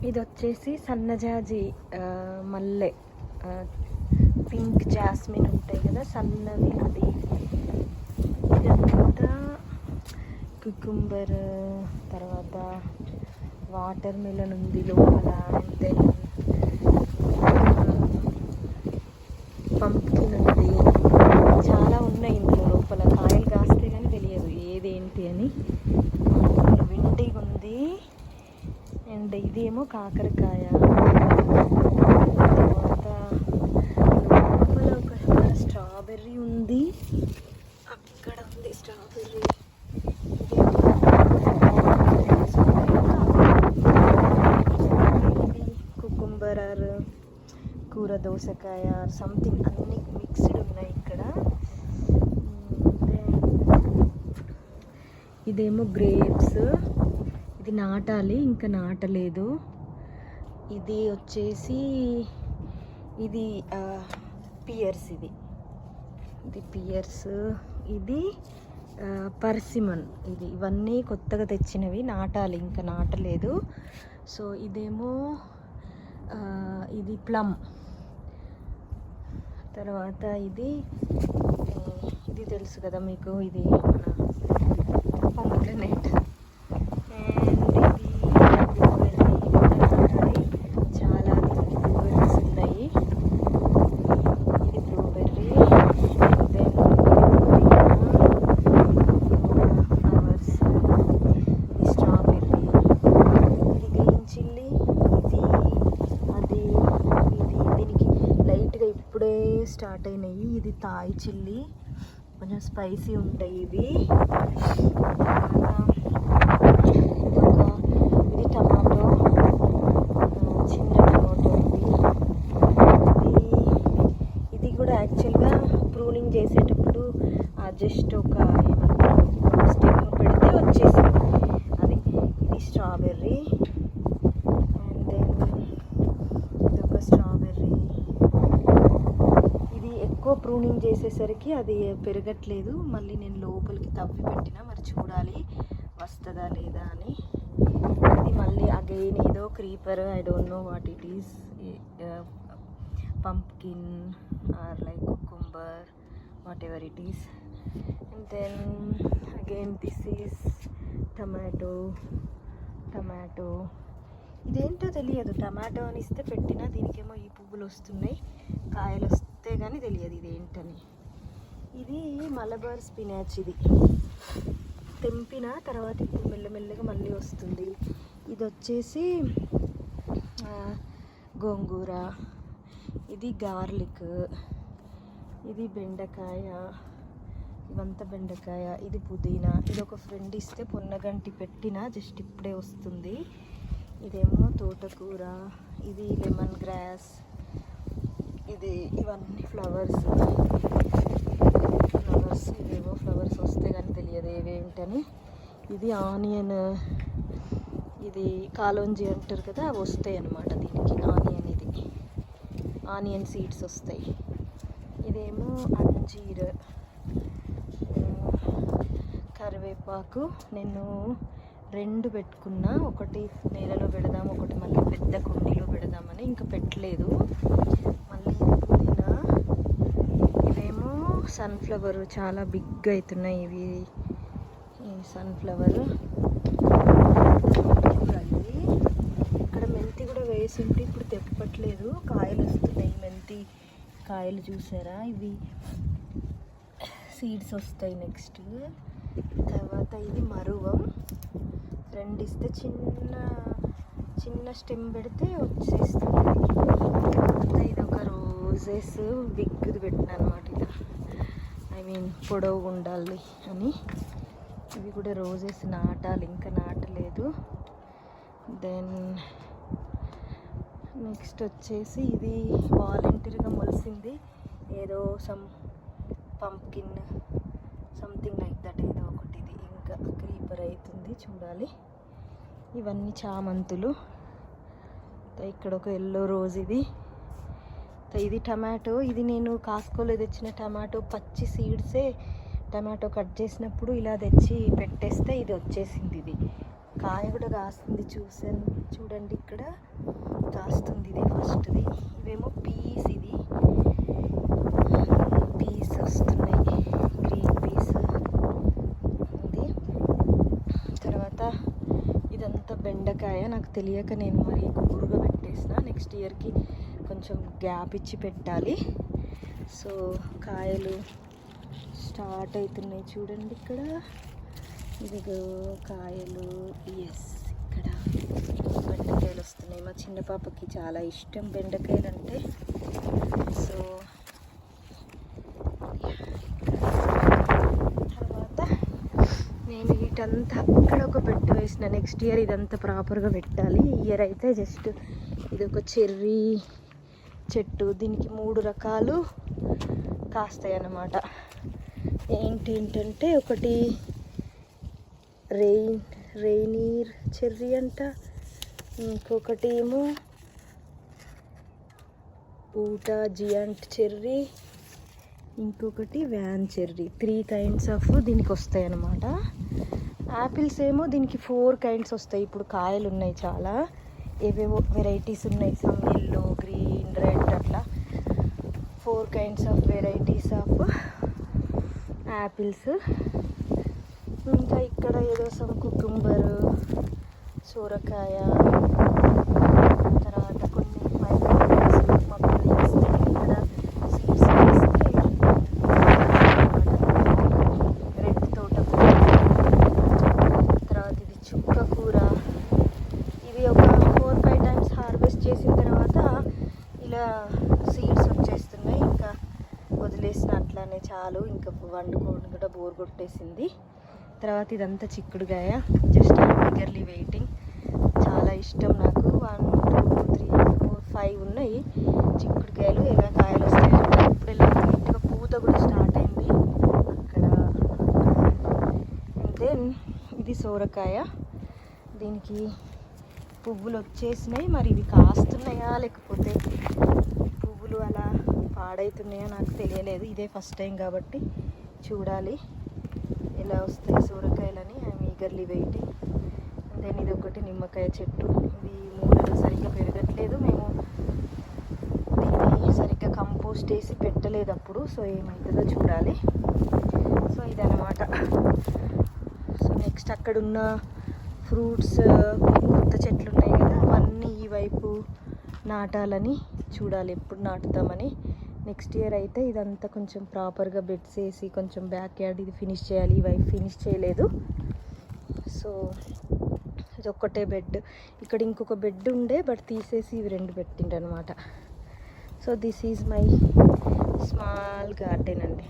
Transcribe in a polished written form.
ఇది వచ్చేసి సన్నజాజి మల్లె, పింక్ జాస్మిన్ ఉంటాయి కదా సన్నది, అది. ఇదంతా కుకుంబర్, తర్వాత వాటర్ మిలన్ ఉంది లోపల, అంతే పంప్కిన్ ఉంది. చాలా ఉన్నాయి ఇందులో లోపల. కాయలు కాస్తే కానీ తెలియదు ఏదేంటి అని. విండిగా ఉంది. అండ్ ఇదేమో కాకరకాయ. తర్వాత లోపల ఒక స్ట్రాబెర్రీ ఉంది, అక్కడ ఉంది స్ట్రాబెర్రీ. ఇది కుకుంబర్ ఆర్ కూర దోసకాయ సంథింగ్, అన్ని మిక్స్డ్ ఉన్నాయి ఇక్కడ. ఇదేమో గ్రేప్స్, ఇది నాటాలి, ఇంకా నాటలేదు. ఇది వచ్చేసి ఇది పియర్స్, ఇది పియర్స్. ఇది పర్సిమన్. ఇవన్నీ కొత్తగా తెచ్చినవి, నాటాలి, ఇంకా నాటలేదు. సో ఇదేమో ఇది ప్లమ్. తర్వాత ఇది తెలుసు కదా మీకు, ఇది మన పొమగ్రనేట్. చాలా బ్లూబెర్రీస్ ఉన్నాయి. ఇది బ్లూబెర్రీ, దెన్ ఫ్లవర్స్, ఇది స్ట్రాబెర్రీ, ఇది గ్రీన్ చిల్లీ, ఇది అది, ఇది దీనికి లైట్గా ఇప్పుడే స్టార్ట్ అయినాయి. ఇది థాయ్ చిల్లీ, కొంచెం స్పైసీ ఉంటాయి ఇవి. ఇది టమాటో, చిన్న టమాటో. ఇది కూడా యాక్చువల్గా ప్రూనింగ్ చేసేటప్పుడు జస్ట్ ఒక స్టెమ్ పెడితే వచ్చేసింది అది. ఇది స్ట్రాబెర్రీ, అండ్ దెన్ ఇది ఒక స్ట్రాబెర్రీ. ఇది ఎక్కువ ప్రూనింగ్ చేసేసరికి అది పెరగట్లేదు. మళ్ళీ నేను లోపలికి తవ్వి పెట్టినా, మరి చూడాలి వస్తుందా లేదా అని. ఇది మళ్ళీ అగైన్ ఏదో creeper, I don't know what it is. Pumpkin or like cucumber, whatever it is. And then again this is tomato. ఇదేంటో తెలియదు, టమాటో అని ఇస్తే పెట్టినా, దీనికేమో ఈ పువ్వులు వస్తున్నాయి, కాయలు వస్తే కానీ తెలియదు ఇదేంటని. ఇది మలబార్ స్పినాచ్. ఇది తెంపిన తర్వాత ఇప్పుడు మెల్లమెల్లగా మళ్ళీ వస్తుంది. ఇది వచ్చేసి గోంగూర, ఇది గార్లిక్, ఇది బెండకాయ, ఇవంతా బెండకాయ. ఇది పుదీనా. ఇది ఒక ఫ్రెండ్ ఇస్తే పొన్నగంటి పెట్టిన, జస్ట్ ఇప్పుడే వస్తుంది. ఇదేమో తోటకూర, ఇది లెమన్ గ్రాస్, ఇవన్నీ ఫ్లవర్స్. ఇవేవో ఫ్లవర్స్ వస్తే కానీ తెలియదు ఏవేంటని. ఇది ఆనియన్, ఇది కాలోంజి అంటారు కదా, అవి వస్తాయి అన్నమాట దీనికి. ఆనియన్ సీడ్స్ వస్తాయి. ఇదేమో అంజీర్, కరివేపాకు. నేను 2 పెట్టుకున్నా, ఒకటి నేలలో పెడదాం, ఒకటి మళ్ళీ పెద్ద కుండీలో పెడదామని, ఇంకా పెట్టలేదు. మళ్ళీ పుదీనా. ఇవేమో సన్ఫ్లవర్, చాలా బిగ్ అవుతున్నాయి ఇవి. ఈ సన్ఫ్లవర్. ఇక్కడ మెంతి కూడా వేసి ఉంటే ఇప్పుడు తెప్పట్లేదు, కాయలు వస్తున్నాయి. మెంతి కాయలు చూసారా, ఇవి సీడ్స్ వస్తాయి నెక్స్ట్. తర్వాత ఇది మరువం. 2 ఇస్తే చిన్న స్టెమ్ పెడితే వచ్చేస్తుంది. ఇది ఒక రోజెస్ బిగ్ది పెట్టిన అనమాట. ఇలా ఐ మీన్ పొడవుగా ఉండాలి అని. ఇవి కూడా రోజెస్ నాటాలి, ఇంకా నాటలేదు. దెన్ నెక్స్ట్ వచ్చేసి ఇది వాలంటీర్గా మొలిసింది, ఏదో some pumpkin something like that, ఏదో ఒకటి. ఇది ఇంకా క్రీపర్ అవుతుంది, చూడాలి. ఇవన్నీ చామంతులు. ఇక్కడ ఒక ఎల్లో రోజ్. ఇది టమాటో. ఇది నేను కాస్కోలో తెచ్చిన టమాటో, పచ్చి సీడ్సే. టమాటో కట్ చేసినప్పుడు ఇలా తెచ్చి పెట్టేస్తే ఇది వచ్చేసింది. ఇది కాయ కూడా కాస్తుంది, చూడండి ఇక్కడ కాస్తుంది. ఇదే ఫస్ట్ది. ఇవేమో పీస్, ఇది పీస్ వస్తున్నాయి, గ్రీన్ పీస్ ఇది. తర్వాత ఇదంతా బెండకాయ. నాకు తెలియక నేను మరి గుబురుగా పెట్టేసిన. నెక్స్ట్ ఇయర్కి కొంచెం గ్యాప్ ఇచ్చి పెట్టాలి. సో కాయలు స్టార్ట్ అవుతున్నాయి చూడండి ఇక్కడ. ఇదిగో కాయలు. ఎస్, ఇక్కడ బెండకాయలు వస్తున్నాయి. మా చిన్న పాపకి చాలా ఇష్టం బెండకాయలు అంటే. సో తర్వాత నేను వీటంతా అక్కడ ఒక బెడ్ వేసిన. నెక్స్ట్ ఇయర్ ఇదంతా ప్రాపర్గా పెట్టాలి. ఈ ఇయర్ అయితే జస్ట్ ఇది ఒక చెర్రీ చెట్టు. దీనికి 3 రకాలు కాస్తాయి అన్నమాట. ఏంటంటే ఒకటి రెయినీర్ చెర్రీ అంట, ఇంకొకటి ఏమో ఊటా జియాంట్ చెర్రీ, ఇంకొకటి వ్యాన్ చెర్రీ. 3 కైండ్స్ ఆఫ్ దీనికి వస్తాయి అన్నమాట. యాపిల్స్ ఏమో దీనికి 4 కైండ్స్ వస్తాయి. ఇప్పుడు కాయలు ఉన్నాయి చాలా, ఏవేవో వెరైటీస్ ఉన్నాయి. సమ్ ఎల్లో, గ్రీన్, రెడ్, అట్లా 4 kinds of varieties of apples. ఇంకా ఇక్కడ ఏదో సమ్ కుకుంబర్, సోరకాయ, తర్వాత కొన్ని మైక్రోవేవ్స్, పప్పులీస్. ఇక్కడ సీడ్స్ వేస్తే రెడ్ తోటకూర, తర్వాత ఇది చుక్క కూర. ఇవి ఒక 4-5 టైమ్స్ హార్వెస్ట్ చేసిన తర్వాత ఇలా సీడ్స్ వచ్చేస్తున్నాయి. ఇంకా వదిలేసిన అట్లానే చాలు, ఇంకా వండుకోవడం కూడా బోర్ కొట్టేసింది. తర్వాత ఇదంతా చిక్కుడుగాయ. Just eagerly waiting. చాలా ఇష్టం నాకు. 1, 2, 3, 4, 5 ఉన్నాయి చిక్కుడుకాయలు. ఎలా కాయలు వస్తాయి ఇప్పుడు. ఎలా నీట్గా పూత కూడా స్టార్ట్ అయింది అక్కడ. అండ్ దెన్ ఇది సోరకాయ. దీనికి పువ్వులు వచ్చేసినాయి. మరి ఇవి కాస్తున్నాయా లేకపోతే పువ్వులు అలా పాడవుతున్నాయా నాకు తెలియలేదు. ఇదే ఫస్ట్ టైం కాబట్టి చూడాలి ఎలా వస్తాయి సోరకాయలని. I'm eagerly waiting. And then ఇది ఒకటి నిమ్మకాయ చెట్టు. ఇది మూలలు సరిగ్గా పెరగట్లేదు. మేము దీన్ని సరిగ్గా కంపోస్ట్ వేసి పెట్టలేదు అప్పుడు. సో ఏమవుతుందో చూడాలి. సో ఇదన్నమాట. సో నెక్స్ట్ అక్కడున్న ఫ్రూట్స్ కొత్త చెట్లు ఉన్నాయి కదా, అవన్నీ ఈ వైపు నాటాలని చూడాలి, ఎప్పుడు నాటుతామని. నెక్స్ట్ ఇయర్ అయితే ఇదంతా కొంచెం ప్రాపర్గా బెడ్స్ వేసి కొంచెం బ్యాక్ యార్డ్ ఇది ఫినిష్ చేయాలి. ఈ వైపు ఫినిష్ చేయలేదు. సో ఇది ఒక్కటే బెడ్. ఇక్కడ ఇంకొక బెడ్ ఉండే బట్ తీసేసి ఇవి 2 పెట్టిండ్రు అనమాట. So this is my small garden అండి.